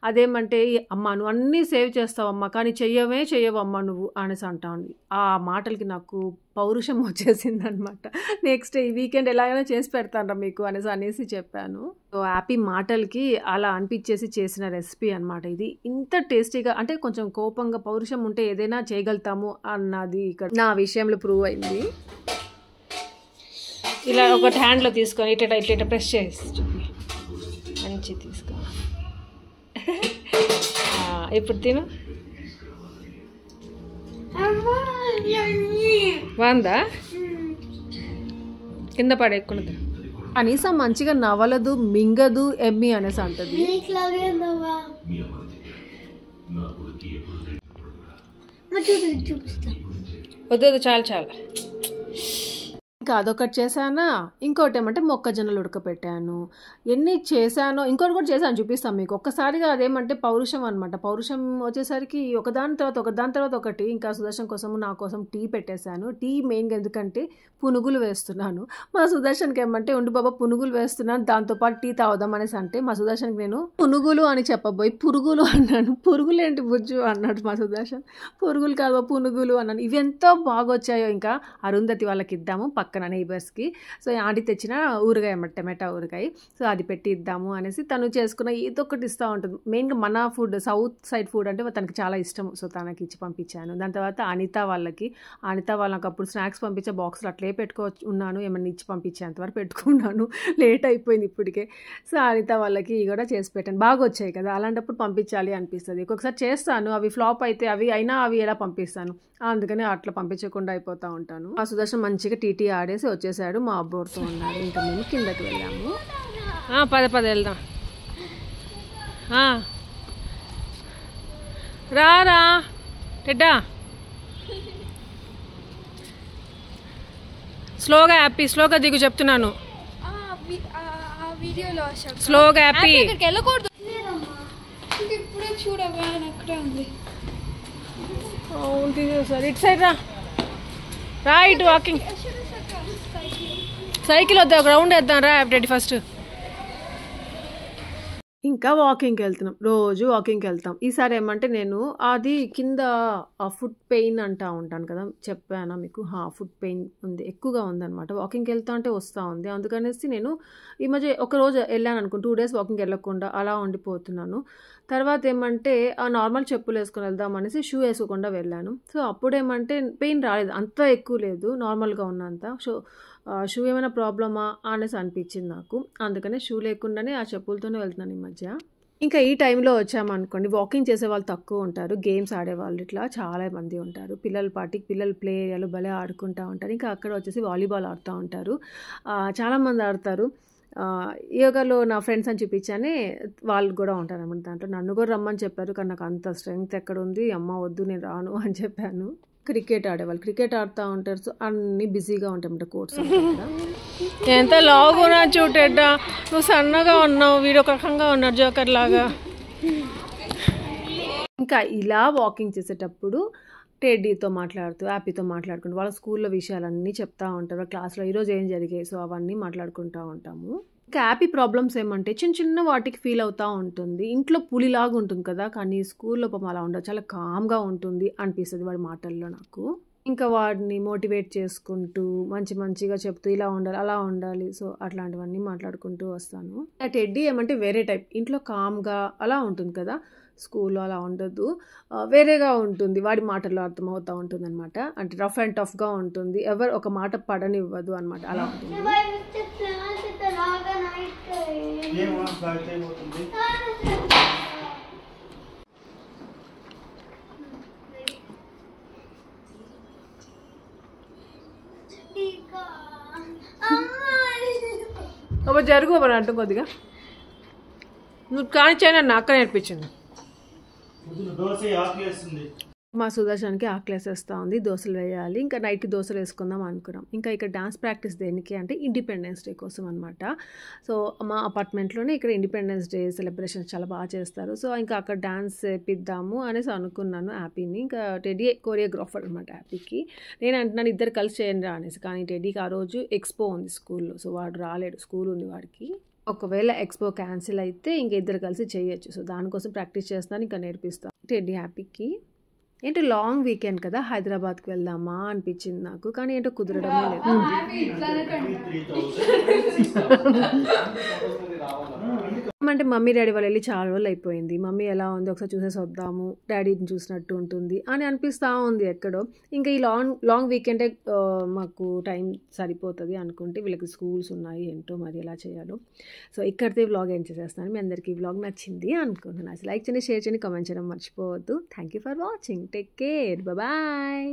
అదేమంటే అమ్మ నువ్వు అన్నీ సేవ్ చేస్తావమ్మా కానీ చెయ్యవమ్మా నువ్వు అనేసి అంటా ఉంది. ఆ మాటలకి నాకు పౌరుషం వచ్చేసింది అనమాట. నెక్స్ట్ ఈ వీకెండ్ ఎలాగైనా చేసి పెడతాను మీకు అనేసి చెప్పాను. సో హ్యాపీ మాటలకి అలా అనిపించేసి చేసిన రెసిపీ అనమాట ఇది. ఇంత టేస్టీగా అంటే కొంచెం కోపంగా పౌరుషం ఉంటే ఏదైనా చేయగలుగుతాము అన్నది ఇక్కడ నా విషయంలో ప్రూవ్ అయింది. ఇలా ఒక హ్యాండ్లో తీసుకొని ఇట్లా ప్రెస్ చేసి చూపి మంచి తీసుకో. ఇప్పుడు తిను. వందా కింద పడేక్కున్నది అనీసా మంచిగా నవలదు, మింగదు, ఎమ్మి అనేసి అంటది. వద్దు చాలా. ఇంకా అదొకటి చేశానా. ఇంకోటి ఏమంటే మొక్కజొన్నలు ఉడకపెట్టాను. ఎన్ని చేశానో ఇంకోటి కూడా చేశాను, చూపిస్తాను మీకు. ఒక్కసారిగా అదేమంటే పౌరుషం అనమాట. పౌరుషం వచ్చేసరికి ఒకదాని తర్వాత ఒకటి. ఇంకా సుదర్శన్ కోసము నా కోసం టీ పెట్టేశాను. టీ మెయిన్గా ఎందుకంటే పునుగులు వేస్తున్నాను. మా సుదర్శన్కి ఏమంటే ఉండు బాబా పునుగులు వేస్తున్నాను, దాంతోపాటు టీ తాగుదాం అనేసి అంటే మా సుదర్శన్కి నేను పునుగులు అని చెప్పబోయి పురుగులు అన్నాను. పురుగులు ఏంటి బుజ్జు అన్నాడు మా సుదర్శన్. పురుగులు కాదు పునుగులు అన్నాను. ఇవి ఎంతో బాగా వచ్చాయో. ఇంకా అరుంధతి వాళ్ళకి ఇద్దాము పక్కన నైబర్స్కి. సో ఆంటీ తెచ్చిన ఊరగాయ అన్నమాట, టమాటా ఊరగాయ. సో అది పెట్టి ఇద్దాము అనేసి తను చేసుకున్న ఏదొకటి ఇస్తూ ఉంటుంది. మెయిన్గా మన ఫుడ్, సౌత్ సైడ్ ఫుడ్ అంటే తనకి చాలా ఇష్టం. సో తనకి ఇచ్చి పంపించాను. దాని తర్వాత అనిత వాళ్ళకి అప్పుడు స్నాక్స్ పంపించే బాక్సులు అట్లే పెట్టుకోవచ్చు ఉన్నాను. ఏమన్నా ఇచ్చి పంపించేంతవరకు పెట్టుకున్నాను. లేట్ అయిపోయింది ఇప్పటికే. సో అనిత వాళ్ళకి కూడా చేసి పెట్టాను. బాగా వచ్చాయి కదా, అలాంటప్పుడు పంపించాలి అనిపిస్తుంది. ఒక్కొక్కసారి చేస్తాను, అవి ఫ్లాప్ అయితే అవి ఎలా పంపిస్తాను. అందుకని అట్లా పంపించకుండా అయిపోతూ ఉంటాను. ఆ సుదర్శన్ మంచిగా టీటీ ఆడేసి వచ్చేసాడు, మా అబ్బోడుతూ ఉన్నాడు. ఇంకా మేము కిందకి వెళ్ళాము. పద వెళ్దాం. రా టెడ్డా స్లోగా దిగు చెప్తున్నాను. స్లోగా హ్యాపీ వెళ్ళకూడదు. ఇప్పుడే చూడవా అక్కడే ఉంది. సార్ ఇటు సైడ్ రా ఇటు వాకింగ్. సైకిల్ వద్దా, ఒక రౌండ్ వేద్దాం రా. ఫస్ట్ ఇంకా వాకింగ్‌కి వెళ్తున్నాం. రోజు వాకింగ్‌కి వెళ్తాం. ఈసారి ఏమంటే నేను అది కింద ఫుట్ పెయిన్ అంటా ఉంటాను కదా! చెప్పానా మీకు? ఫుట్ పెయిన్ ఉంది. ఎక్కువగా ఉందనమాట. వాకింగ్‌కి వెళ్తా ఉంటే వస్తా ఉంది. అందుకనేసి నేను ఈ మధ్య ఒకరోజు వెళ్ళాననుకో 2 డేస్ వాకింగ్‌కి వెళ్ళకుండా అలా ఉండిపోతున్నాను. తర్వాత ఏమంటే నార్మల్ చెప్పులేసుకొని వెళ్దాం అనేసి షూ ఏసుకోకుండా వెళ్ళాను. సో, అప్పుడేమంటే పెయిన్ రాలేదు. అంత ఎక్కువ లేదు. నార్మల్‌గా ఉన్నంత. షూ ఏమైనా ప్రాబ్లమా అనేసి అనిపించింది నాకు. అందుకనే షూ లేకుండానే ఆ చెప్పులతోనే వెళ్తున్నాను ఈ మధ్య. ఇంకా ఈ టైంలో వచ్చామనుకోండి వాకింగ్ చేసేవాళ్ళు తక్కువ ఉంటారు. గేమ్స్ ఆడేవాళ్ళు ఇట్లా చాలా మంది ఉంటారు. పిల్లల పాటికి పిల్లలు ప్లే ఏరియాలో భలే ఆడుకుంటా ఉంటారు. ఇంకా అక్కడ వచ్చేసి వాలీబాల్ ఆడుతూ ఉంటారు. చాలామంది ఆడతారు. యోగాలో నా ఫ్రెండ్స్ అని చూపించానే వాళ్ళు కూడా ఉంటారనమాట దాంట్లో. నన్ను కూడా రమ్మని చెప్పారు. కానీ నాకు అంత స్ట్రెంగ్త్ ఎక్కడుంది, అమ్మ వద్దు నేను రాను అని చెప్పాను. క్రికెట్ ఆడేవాళ్ళు క్రికెట్ ఆడుతూ ఉంటారు. సో అన్నీ బిజీగా ఉంటాయన్నమాట కోర్ట్స్ అంతా. ఎంత లావుగా చూటెడ్డా, నువ్వు సన్నగా ఉన్నావు, వీడు ఒక రకంగా ఉన్నాడు జోకర్ లాగా. ఇంకా ఇలా వాకింగ్ చేసేటప్పుడు టెడ్డీతో మాట్లాడుతూ హ్యాపీతో మాట్లాడుకుంటూ వాళ్ళ స్కూల్లో విషయాలన్నీ చెప్తా ఉంటారు. క్లాస్లో ఈరోజు ఏం జరిగాయి సో అవన్నీ మాట్లాడుకుంటూ ఉంటాము. ఇంకా హ్యాపీ ప్రాబ్లమ్స్ ఏమంటే చిన్న చిన్న వాటికి ఫీల్ అవుతూ ఉంటుంది. ఇంట్లో పులిలాగా ఉంటుంది కదా, కానీ స్కూల్లో పాపం అలా ఉండదు, చాలా కామ్గా ఉంటుంది అనిపిస్తుంది వాడి మాటల్లో నాకు. ఇంకా వాడిని మోటివేట్ చేసుకుంటూ మంచిగా చెప్తూ ఇలా ఉండాలి అలా ఉండాలి సో అట్లాంటివన్నీ మాట్లాడుకుంటూ వస్తాను. ఆ టెడ్డీ ఏమంటే వేరే టైప్, ఇంట్లో కామ్గా అలా ఉంటుంది కదా, స్కూల్లో అలా ఉండదు, వేరేగా ఉంటుంది. వాడి మాటల్లో అర్థమవుతూ ఉంటుంది అనమాట. అంటే రఫ్ అండ్ టఫ్గా ఉంటుంది, ఎవరు ఒక మాట పడనివ్వదు అనమాట, అలా ఉంటుంది. జరుగు అని అంటూ కొద్దిగా నువ్వు కానిచ్చాయి నన్ను అక్క నేర్పించింది. మా సుదర్శన్కి ఆకలేసేస్తూ ఉంది, దోశలు వేయాలి. ఇంకా నైట్కి దోశలు వేసుకుందాం అనుకున్నాం. ఇంకా ఇక్కడ డాన్స్ ప్రాక్టీస్ దేనికి అంటే ఇండిపెండెన్స్ డే కోసం అనమాట. సో మా అపార్ట్మెంట్లోనే ఇక్కడ ఇండిపెండెన్స్ డే సెలబ్రేషన్స్ చాలా బాగా చేస్తారు. సో ఇంకా అక్కడ డాన్స్ వేపిద్దాము అనేసి అనుకున్నాను హ్యాపీని. ఇంకా టెడ్డీ కోరియోగ్రాఫర్ అనమాట హ్యాపీకి. నేను అంటున్నాను ఇద్దరు కలిసి చేయండి రా అనేసి, కానీ టెడ్డీకి ఆ రోజు ఎక్స్పో ఉంది స్కూల్లో, సో వాడు రాలేడు, స్కూల్ ఉంది వాడికి. ఒకవేళ ఎక్స్పో క్యాన్సిల్ అయితే ఇంక ఇద్దరు కలిసి చేయొచ్చు. సో దానికోసం ప్రాక్టీస్ చేస్తాను, ఇంకా నేర్పిస్తాను టెడ్డీ హ్యాపీకి. ఏంటో లాంగ్ వీకెండ్ కదా, హైదరాబాద్కి వెళ్దామా అనిపించింది నాకు, కానీ ఏంటో కుదరడమే లేదు. అంటే మమ్మీ డాడీ వాళ్ళు వెళ్ళి చాలా రోజులు అయిపోయింది. మమ్మీ ఎలా ఉంది ఒకసారి చూసేసి వద్దాము, డాడీని చూసినట్టు ఉంటుంది అని అనిపిస్తూ ఉంది ఎక్కడో. ఇంకా ఈ లాంగ్ వీకెండే మాకు టైం సరిపోతుంది అనుకుంటే వీళ్ళకి స్కూల్స్ ఉన్నాయి, ఏంటో మరి ఎలా చేయాలో. సో ఇక్కడితే వ్లాగ్ ఏం చేసేస్తాను. మీ అందరికీ ఈ వ్లాగ్ నచ్చింది అనుకుంటున్నాను. లైక్ చేయండి, షేర్ చేయండి, కామెంట్ చేయడం మర్చిపోవద్దు. Thank you for watching. Take care, bye.